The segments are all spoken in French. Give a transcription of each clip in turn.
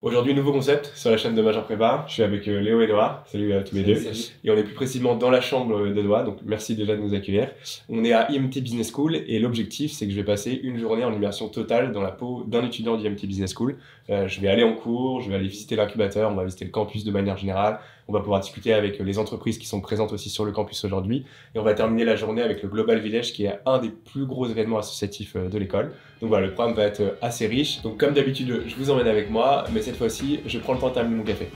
Aujourd'hui, nouveau concept sur la chaîne de Major Prépa. Je suis avec Léo et Noah. Salut à tous les deux. Salut. Et on est plus précisément dans la chambre de Noah, donc merci déjà de nous accueillir. On est à IMT Business School et l'objectif, c'est que je vais passer une journée en immersion totale dans la peau d'un étudiant d'IMT Business School. Je vais aller en cours, je vais aller visiter l'incubateur, on va visiter le campus de manière générale. On va pouvoir discuter avec les entreprises qui sont présentes aussi sur le campus aujourd'hui. Et on va terminer la journée avec le Global Village, qui est un des plus gros événements associatifs de l'école. Donc voilà, le programme va être assez riche. Donc comme d'habitude, je vous emmène avec moi, mais cette fois-ci, je prends le temps de terminer mon café.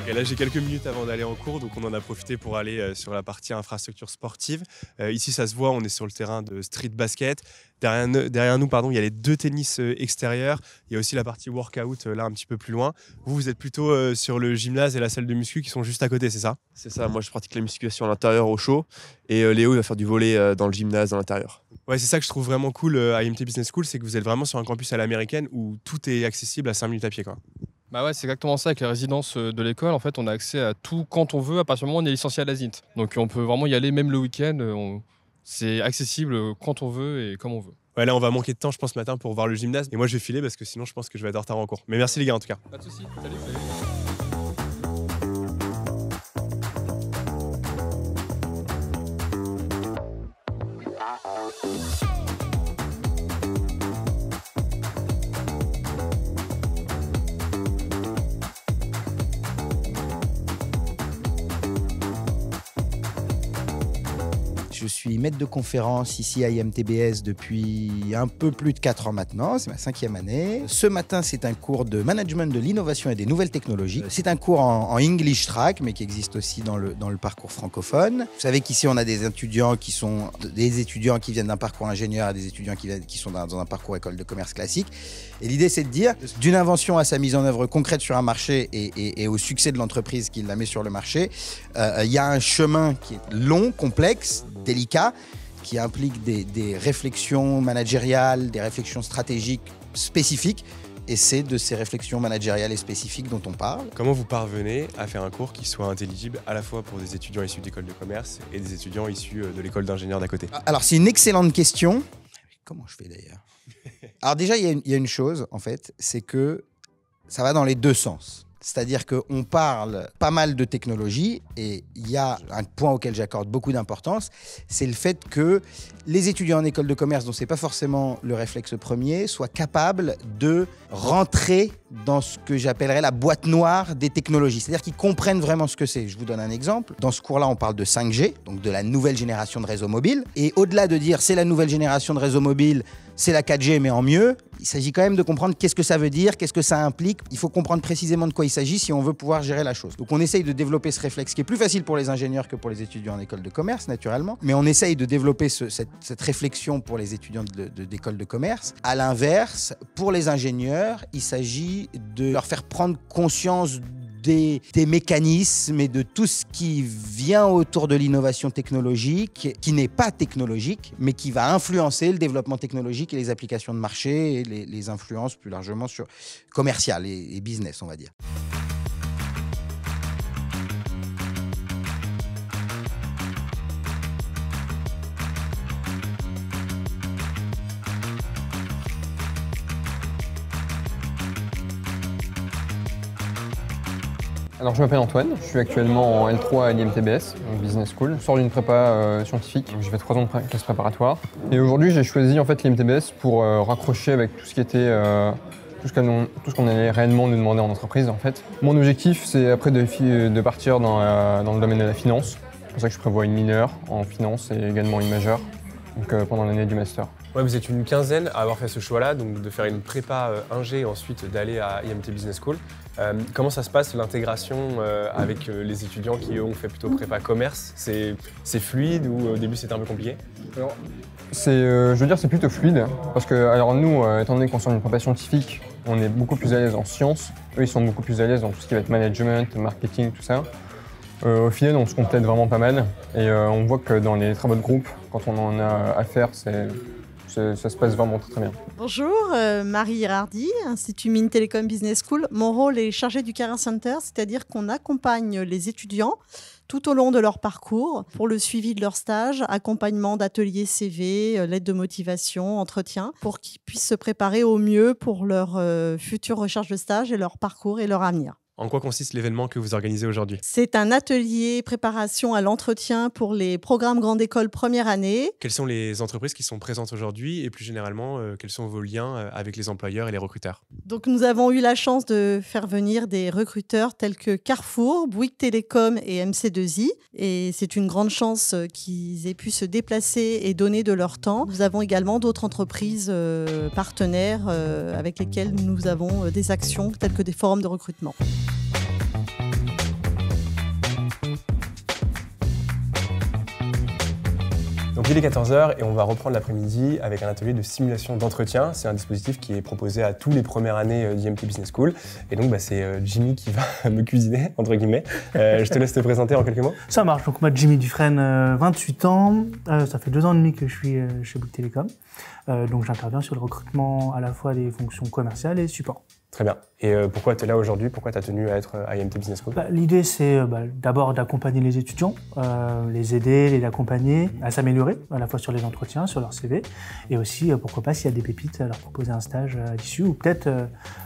Et là, j'ai quelques minutes avant d'aller en cours, donc on en a profité pour aller sur la partie infrastructure sportive. Ici, ça se voit, on est sur le terrain de street basket. Derrière nous, pardon, il y a les deux tennis extérieurs. Il y a aussi la partie workout là un petit peu plus loin. Vous êtes plutôt sur le gymnase et la salle de muscu qui sont juste à côté, c'est ça? C'est ça, moi je pratique la musculation à l'intérieur au chaud et Léo il va faire du volley dans le gymnase à l'intérieur. Ouais, c'est ça que je trouve vraiment cool à IMT Business School, c'est que vous êtes vraiment sur un campus à l'américaine où tout est accessible à 5 minutes à pied, quoi. Bah ouais, c'est exactement ça. Avec les résidences de l'école, en fait, on a accès à tout quand on veut, à partir du moment où on est licencié à la ZINT. Donc on peut vraiment y aller même le week-end. C'est accessible quand on veut et comme on veut. Ouais, là, on va manquer de temps, je pense, ce matin pour voir le gymnase. Et moi, je vais filer parce que sinon, je pense que je vais être en retard en cours. Mais merci les gars, en tout cas. Pas de soucis. Salut. Je suis maître de conférence ici à IMTBS depuis un peu plus de 4 ans maintenant, c'est ma 5e année. Ce matin, c'est un cours de management de l'innovation et des nouvelles technologies. C'est un cours en English Track, mais qui existe aussi dans le parcours francophone. Vous savez qu'ici, on a des étudiants qui viennent d'un parcours ingénieur et des étudiants qui sont dans un parcours école de commerce classique. Et l'idée, c'est de dire, d'une invention à sa mise en œuvre concrète sur un marché et au succès de l'entreprise qui la met sur le marché, il y a un chemin qui est long, complexe, délicat, qui implique des réflexions managériales, des réflexions stratégiques spécifiques. Et c'est de ces réflexions managériales et spécifiques dont on parle. Comment vous parvenez à faire un cours qui soit intelligible à la fois pour des étudiants issus d'école de commerce et des étudiants issus de l'école d'ingénieur d'à côté? Alors, c'est une excellente question. Comment je fais d'ailleurs? Alors déjà, il y a une chose, en fait, c'est que ça va dans les deux sens. C'est-à-dire qu'on parle pas mal de technologie et il y a un point auquel j'accorde beaucoup d'importance, c'est le fait que les étudiants en école de commerce, dont ce n'est pas forcément le réflexe premier, soient capables de rentrer dans ce que j'appellerais la boîte noire des technologies. C'est-à-dire qu'ils comprennent vraiment ce que c'est. Je vous donne un exemple. Dans ce cours-là, on parle de 5G, donc de la nouvelle génération de réseaux mobiles. Et au-delà de dire c'est la nouvelle génération de réseaux mobiles, c'est la 4G mais en mieux, il s'agit quand même de comprendre qu'est-ce que ça veut dire, qu'est-ce que ça implique. Il faut comprendre précisément de quoi il s'agit si on veut pouvoir gérer la chose. Donc on essaye de développer ce réflexe qui est plus facile pour les ingénieurs que pour les étudiants en école de commerce, naturellement. Mais on essaye de développer cette réflexion pour les étudiants d'école de commerce. À l'inverse, pour les ingénieurs, il s'agit de leur faire prendre conscience des mécanismes et de tout ce qui vient autour de l'innovation technologique, qui n'est pas technologique, mais qui va influencer le développement technologique et les applications de marché et les influences plus largement sur commerciales et business, on va dire. Alors je m'appelle Antoine, je suis actuellement en L3 à l'IMTBS, donc Business School. Je sors d'une prépa scientifique, donc j'ai fait 3 ans de classe préparatoire. Et aujourd'hui j'ai choisi en fait l'IMTBS pour raccrocher avec tout ce qui était tout ce qu'on allait réellement nous demander en entreprise en fait. Mon objectif c'est après de partir dans le domaine de la finance. C'est pour ça que je prévois une mineure en finance et également une majeure donc, pendant l'année du master. Ouais, vous êtes une quinzaine à avoir fait ce choix-là, donc de faire une prépa ingé et ensuite d'aller à IMT Business School. Comment ça se passe l'intégration avec les étudiants qui eux ont fait plutôt prépa commerce? C'est fluide ou au début c'était un peu compliqué? Je veux dire, c'est plutôt fluide parce que, alors nous, étant donné qu'on sort d'une prépa scientifique, on est beaucoup plus à l'aise en sciences. Eux, ils sont beaucoup plus à l'aise dans tout ce qui va être management, marketing, tout ça. Au final, on se complète vraiment pas mal et on voit que dans les travaux de groupe, quand on en a à faire, ça se passe vraiment très bien. Bonjour, Marie Hirardi, Institut Mines Télécom Business School. Mon rôle est chargé du Career Center, c'est-à-dire qu'on accompagne les étudiants tout au long de leur parcours pour le suivi de leur stage, accompagnement d'ateliers CV, lettres de motivation, entretien, pour qu'ils puissent se préparer au mieux pour leur future recherche de stage et leur parcours et leur avenir. En quoi consiste l'événement que vous organisez aujourd'hui? C'est un atelier préparation à l'entretien pour les programmes grande école première année. Quelles sont les entreprises qui sont présentes aujourd'hui et plus généralement, quels sont vos liens avec les employeurs et les recruteurs? Donc nous avons eu la chance de faire venir des recruteurs tels que Carrefour, Bouygues Télécom et MC2I. Et c'est une grande chance qu'ils aient pu se déplacer et donner de leur temps. Nous avons également d'autres entreprises partenaires avec lesquelles nous avons des actions telles que des forums de recrutement. Donc il est 14h et on va reprendre l'après-midi avec un atelier de simulation d'entretien. C'est un dispositif qui est proposé à tous les premières années d'IMT Business School. Et donc c'est Jimmy qui va me cuisiner, entre guillemets. Je te laisse te présenter en quelques mots. Ça marche. Donc moi, Jimmy Dufresne, 28 ans. Ça fait 2 ans et demi que je suis chez Bouygues Télécom. Donc j'interviens sur le recrutement à la fois des fonctions commerciales et support. Très bien. Et pourquoi tu es là aujourd'hui? Pourquoi tu as tenu à être à IMT Business School? L'idée, c'est d'abord d'accompagner les étudiants, les aider, les accompagner à s'améliorer, à la fois sur les entretiens, sur leur CV, et aussi, pourquoi pas, s'il y a des pépites, leur proposer un stage à l'issue, ou peut-être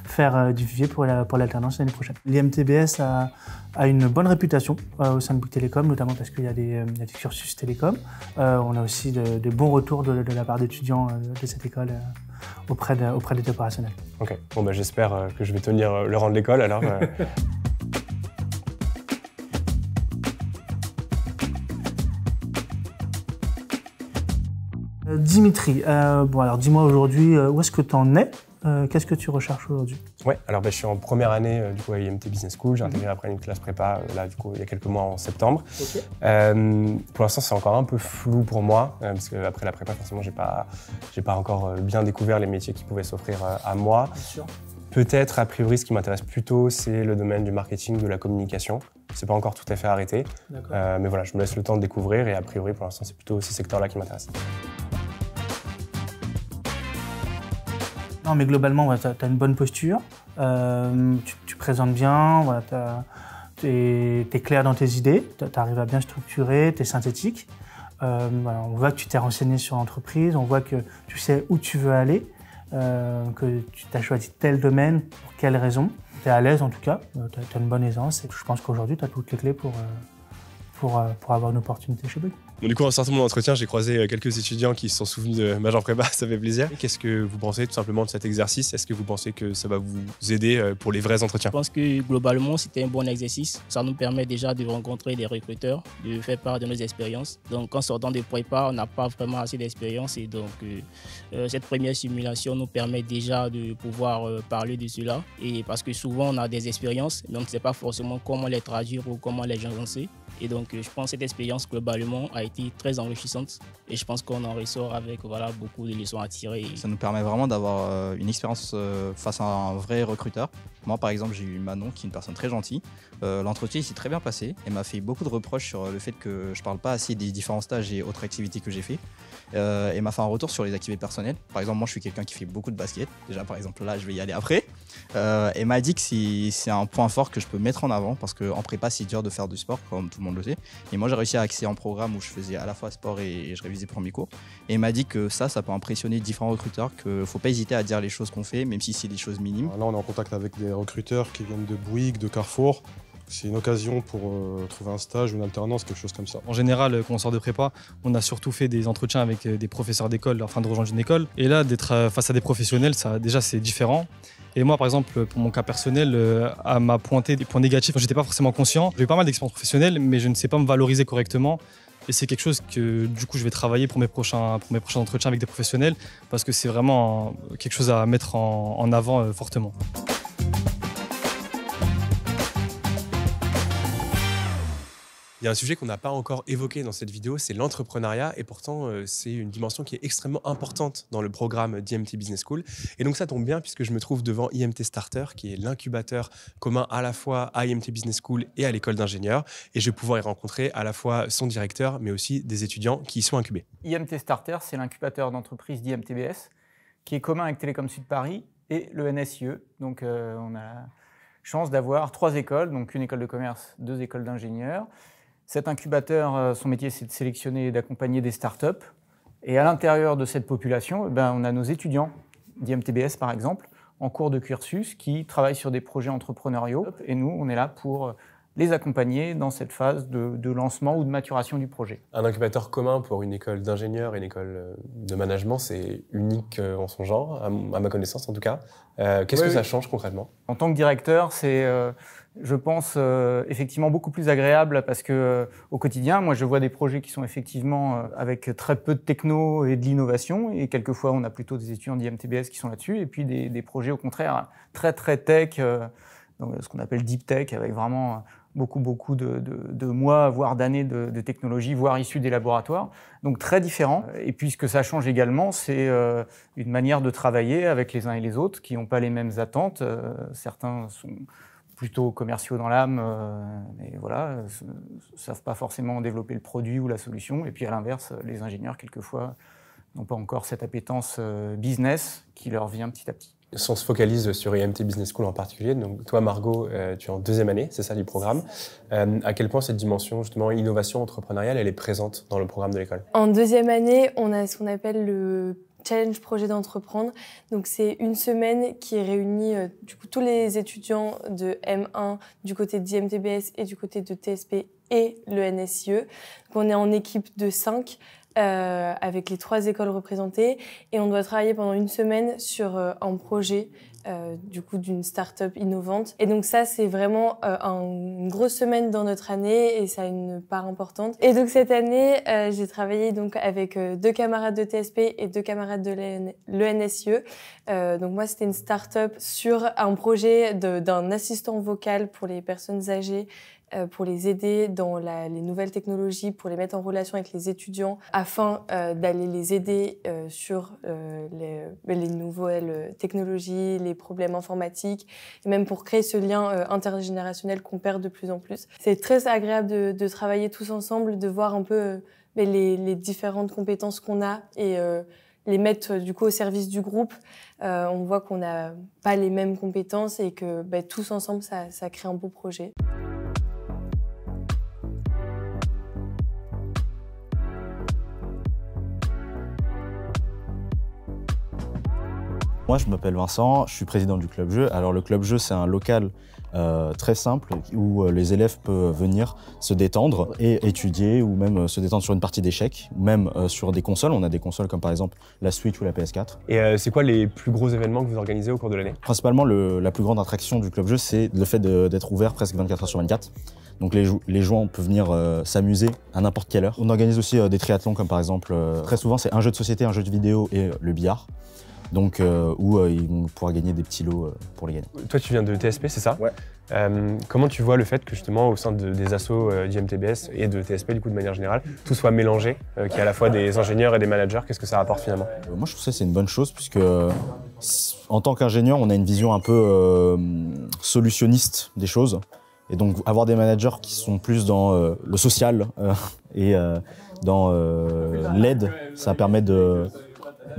faire du vivier pour l'alternance l'année prochaine. L'IMTBS a une bonne réputation au sein de Bouygues Télécom, notamment parce qu'il y a des cursus télécom. On a aussi de bons retours de la part d'étudiants de cette école auprès des opérationnels. Ok, bon j'espère que je vais tenir le rang de l'école alors. Dimitri, alors dis-moi aujourd'hui, où est-ce que tu en es? Qu'est-ce que tu recherches aujourd'hui? Ouais, alors je suis en première année du coup à IMT Business School. J'ai intégré après une classe prépa là du coup il y a quelques mois en septembre. Okay. Pour l'instant c'est encore un peu flou pour moi parce qu'après la prépa forcément j'ai pas encore bien découvert les métiers qui pouvaient s'offrir à moi. Peut-être a priori ce qui m'intéresse plutôt c'est le domaine du marketing, de la communication. C'est pas encore tout à fait arrêté, mais voilà je me laisse le temps de découvrir et a priori pour l'instant c'est plutôt ces secteurs-là qui m'intéressent. Non, mais globalement, tu as une bonne posture, tu présentes bien, voilà, tu es clair dans tes idées, tu arrives à bien structurer, tu es synthétique. Voilà, on voit que tu t'es renseigné sur l'entreprise, on voit que tu sais où tu veux aller, que tu as choisi tel domaine, pour quelles raisons. Tu es à l'aise en tout cas, tu as une bonne aisance et je pense qu'aujourd'hui, tu as toutes les clés pour avoir une opportunité chez Bouygues. Bon, du coup, en sortant de mon entretien, j'ai croisé quelques étudiants qui se sont souvenus de Major Prépa, ça fait plaisir. Qu'est-ce que vous pensez tout simplement de cet exercice? Est-ce que vous pensez que ça va vous aider pour les vrais entretiens? Je pense que globalement, c'était un bon exercice. Ça nous permet déjà de rencontrer des recruteurs, de faire part de nos expériences. Donc, en sortant de prépa, on n'a pas vraiment assez d'expérience et donc cette première simulation nous permet déjà de pouvoir parler de cela. Et parce que souvent, on a des expériences, donc c'est pas forcément comment les traduire ou comment les lancer. Et donc, je pense que cette expérience, globalement, a été très enrichissante. Et je pense qu'on en ressort avec beaucoup de leçons à tirer. Ça nous permet vraiment d'avoir une expérience face à un vrai recruteur. Moi, par exemple, j'ai eu Manon, qui est une personne très gentille. L'entretien s'est très bien passé. Elle m'a fait beaucoup de reproches sur le fait que je ne parle pas assez des différents stages et autres activités que j'ai fait. Elle m'a fait un retour sur les activités personnelles. Par exemple, moi, je suis quelqu'un qui fait beaucoup de basket. Déjà, par exemple, là, je vais y aller après. Elle m'a dit que c'est un point fort que je peux mettre en avant parce qu'en prépa, c'est dur de faire du sport, comme tout le monde le sait. Et moi, j'ai réussi à accéder à un programme où je faisais à la fois sport et je révisais pour mes cours. Et elle m'a dit que ça peut impressionner différents recruteurs, qu'il ne faut pas hésiter à dire les choses qu'on fait, même si c'est des choses minimes. Là, on est en contact avec des recruteurs qui viennent de Bouygues, de Carrefour. C'est une occasion pour trouver un stage ou une alternance, quelque chose comme ça. En général, quand on sort de prépa, on a surtout fait des entretiens avec des professeurs d'école afin de rejoindre une école. Et là, d'être face à des professionnels, déjà c'est différent. Et moi, par exemple, pour mon cas personnel, elle m'a pointé des points négatifs. J'étais pas forcément conscient. J'ai eu pas mal d'expériences professionnelles, mais je ne sais pas me valoriser correctement. Et c'est quelque chose que du coup je vais travailler pour mes prochains entretiens avec des professionnels parce que c'est vraiment quelque chose à mettre en avant fortement. Il y a un sujet qu'on n'a pas encore évoqué dans cette vidéo, c'est l'entrepreneuriat, et pourtant c'est une dimension qui est extrêmement importante dans le programme d'IMT Business School. Et donc ça tombe bien puisque je me trouve devant IMT Starter, qui est l'incubateur commun à la fois à IMT Business School et à l'école d'ingénieurs, et je vais pouvoir y rencontrer à la fois son directeur, mais aussi des étudiants qui y sont incubés. IMT Starter, c'est l'incubateur d'entreprise d'IMTBS, qui est commun avec Télécom Sud Paris et le NSIE. Donc on a la chance d'avoir 3 écoles, donc une école de commerce, 2 écoles d'ingénieurs. Cet incubateur, son métier, c'est de sélectionner et d'accompagner des startups. Et à l'intérieur de cette population, on a nos étudiants d'IMTBS, par exemple, en cours de cursus, qui travaillent sur des projets entrepreneuriaux. Et nous, on est là pour les accompagner dans cette phase de lancement ou de maturation du projet. Un incubateur commun pour une école d'ingénieurs et une école de management, c'est unique en son genre, à ma connaissance en tout cas. Qu'est-ce que ça change concrètement? En tant que directeur, c'est, je pense, effectivement beaucoup plus agréable parce que au quotidien, moi, je vois des projets qui sont effectivement avec très peu de techno et de l'innovation, et quelquefois, on a plutôt des étudiants d'IMTBS qui sont là-dessus, et puis des projets au contraire très tech, donc ce qu'on appelle deep tech, avec vraiment beaucoup de mois, voire d'années de technologie, voire issues des laboratoires. Donc très différent. Et puis ce que ça change également, c'est une manière de travailler avec les uns et les autres qui n'ont pas les mêmes attentes. Certains sont plutôt commerciaux dans l'âme, et voilà, ne savent pas forcément développer le produit ou la solution. Et puis à l'inverse, les ingénieurs, quelquefois, n'ont pas encore cette appétence business qui leur vient petit à petit. Si on se focalise sur IMT Business School en particulier, donc toi Margot, tu es en 2e année, c'est ça, du programme. À quel point cette dimension justement innovation entrepreneuriale, elle est présente dans le programme de l'école? En 2e année, on a ce qu'on appelle le Challenge Projet d'entreprendre. Donc c'est une semaine qui réunit du coup tous les étudiants de M1 du côté d'IMTBS et du côté de TSP et le NSIE. Donc on est en équipe de 5. Avec les 3 écoles représentées, et on doit travailler pendant une semaine sur un projet du coup d'une start-up innovante. Et donc ça, c'est vraiment une grosse semaine dans notre année, et ça a une part importante. Et donc cette année, j'ai travaillé donc avec 2 camarades de TSP et 2 camarades de l'ENSIE. Donc moi, c'était une start-up sur un projet d'un assistant vocal pour les personnes âgées, pour les aider dans les nouvelles technologies, pour les mettre en relation avec les étudiants, afin d'aller les aider sur les nouvelles technologies, les problèmes informatiques, et même pour créer ce lien intergénérationnel qu'on perd de plus en plus. C'est très agréable de travailler tous ensemble, de voir un peu les différentes compétences qu'on a et les mettre du coup au service du groupe. On voit qu'on n'a pas les mêmes compétences et que tous ensemble, ça crée un beau projet. Moi, je m'appelle Vincent, je suis président du Club Jeu. Alors, le Club Jeu, c'est un local très simple où les élèves peuvent venir se détendre et étudier, ou même se détendre sur une partie d'échecs, même sur des consoles. On a des consoles comme par exemple la Switch ou la PS4. Et c'est quoi les plus gros événements que vous organisez au cours de l'année? Principalement, la plus grande attraction du Club Jeu, c'est le fait d'être ouvert presque 24 heures sur 24. Donc les joueurs peuvent venir s'amuser à n'importe quelle heure. On organise aussi des triathlons comme par exemple, très souvent c'est un jeu de société, un jeu de vidéo et le billard. Donc où ils vont pouvoir gagner des petits lots pour les gagner. Toi tu viens de TSP, c'est ça? Ouais. Comment tu vois le fait que justement au sein des assos d'IMTBS et de TSP du coup de manière générale, tout soit mélangé, qu'il y ait à la fois des ingénieurs et des managers, qu'est-ce que ça rapporte finalement? Moi je trouve que c'est une bonne chose puisque en tant qu'ingénieur on a une vision un peu solutionniste des choses. Et donc avoir des managers qui sont plus dans le social et dans l'aide, ça permet de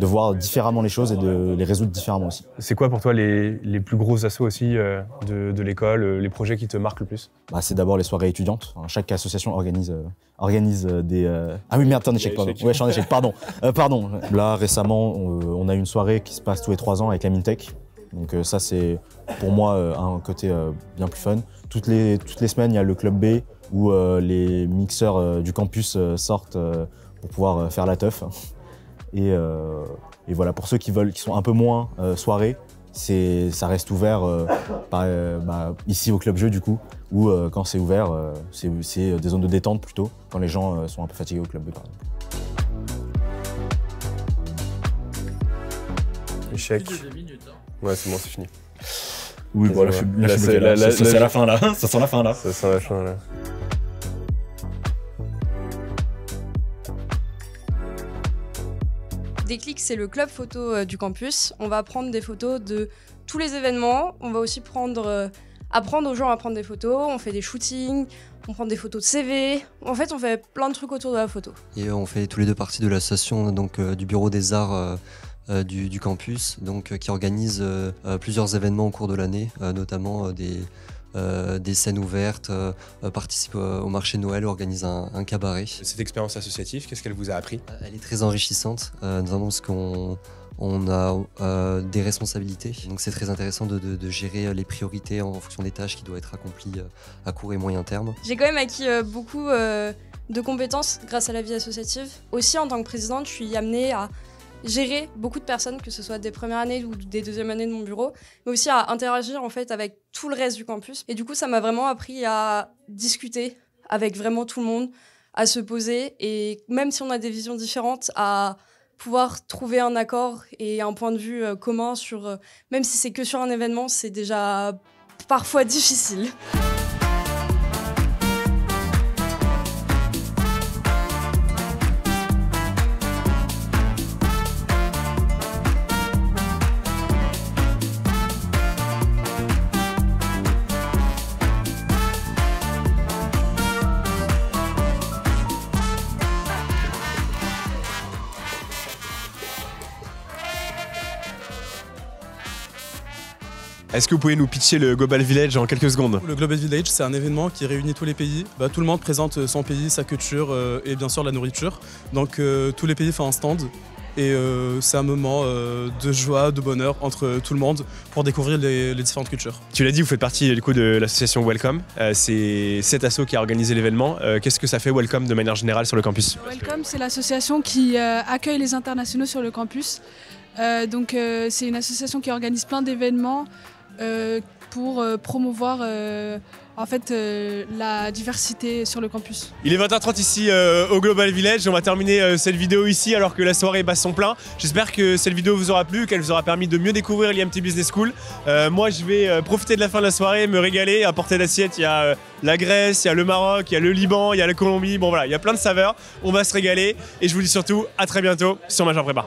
voir différemment les choses et de les résoudre différemment aussi. C'est quoi pour toi les plus gros assos aussi de l'école, les projets qui te marquent le plus? C'est d'abord les soirées étudiantes. Chaque association organise des... Ah oui, merde, t'es en échec, pardon. Ouais, je suis en échec, pardon. Pardon. Là, récemment, on a une soirée qui se passe tous les 3 ans avec la Mintech. Donc ça, c'est pour moi un côté bien plus fun. Toutes les semaines, il y a le club B où les mixeurs du campus sortent pour pouvoir faire la teuf. Et voilà, pour ceux qui sont un peu moins soirée, ça reste ouvert ici au Club Jeu du coup, ou quand c'est ouvert, c'est des zones de détente plutôt, quand les gens sont un peu fatigués au Club B par exemple. Échec. Ouais, c'est bon, c'est fini. Oui, bon, là, je suis bloqué, ça c'est la fin là. Ça sent la fin là. Ça sent la fin là. Déclic, c'est le club photo du campus. On va prendre des photos de tous les événements. On va aussi apprendre aux gens à prendre des photos. On fait des shootings, on prend des photos de CV. En fait, on fait plein de trucs autour de la photo. Et on fait tous les deux partie de l'association du bureau des arts du campus, qui organise plusieurs événements au cours de l'année, notamment des scènes ouvertes, participe au marché de Noël, organise un cabaret. Cette expérience associative, qu'est-ce qu'elle vous a appris? Elle est très enrichissante, notamment parce qu'on a des responsabilités. Donc c'est très intéressant de gérer les priorités en fonction des tâches qui doivent être accomplies à court et moyen terme. J'ai quand même acquis beaucoup de compétences grâce à la vie associative. Aussi, en tant que présidente, je suis amenée à gérer beaucoup de personnes, que ce soit des premières années ou des deuxièmes années de mon bureau, mais aussi à interagir en fait avec tout le reste du campus. Et du coup, ça m'a vraiment appris à discuter avec vraiment tout le monde, à se poser, et même si on a des visions différentes, à pouvoir trouver un accord et un point de vue commun sur, même si c'est que sur un événement, c'est déjà parfois difficile. Est-ce que vous pouvez nous pitcher le Global Village en quelques secondes? Le Global Village, c'est un événement qui réunit tous les pays. Tout le monde présente son pays, sa culture et bien sûr la nourriture. Donc tous les pays font un stand et c'est un moment de joie, de bonheur entre tout le monde pour découvrir les différentes cultures. Tu l'as dit, vous faites partie du coup de l'association Welcome. C'est cet asso qui a organisé l'événement. Qu'est-ce que ça fait Welcome de manière générale sur le campus? Welcome, c'est l'association qui accueille les internationaux sur le campus. C'est une association qui organise plein d'événements pour promouvoir la diversité sur le campus. Il est 20h30 ici au Global Village. On va terminer cette vidéo ici alors que la soirée bat son plein. J'espère que cette vidéo vous aura plu, qu'elle vous aura permis de mieux découvrir l'IMT Business School. Moi, je vais profiter de la fin de la soirée, me régaler. À portée d'assiette, il y a la Grèce, il y a le Maroc, il y a le Liban, il y a la Colombie. Bon voilà, il y a plein de saveurs. On va se régaler et je vous dis surtout à très bientôt sur Major Prépa.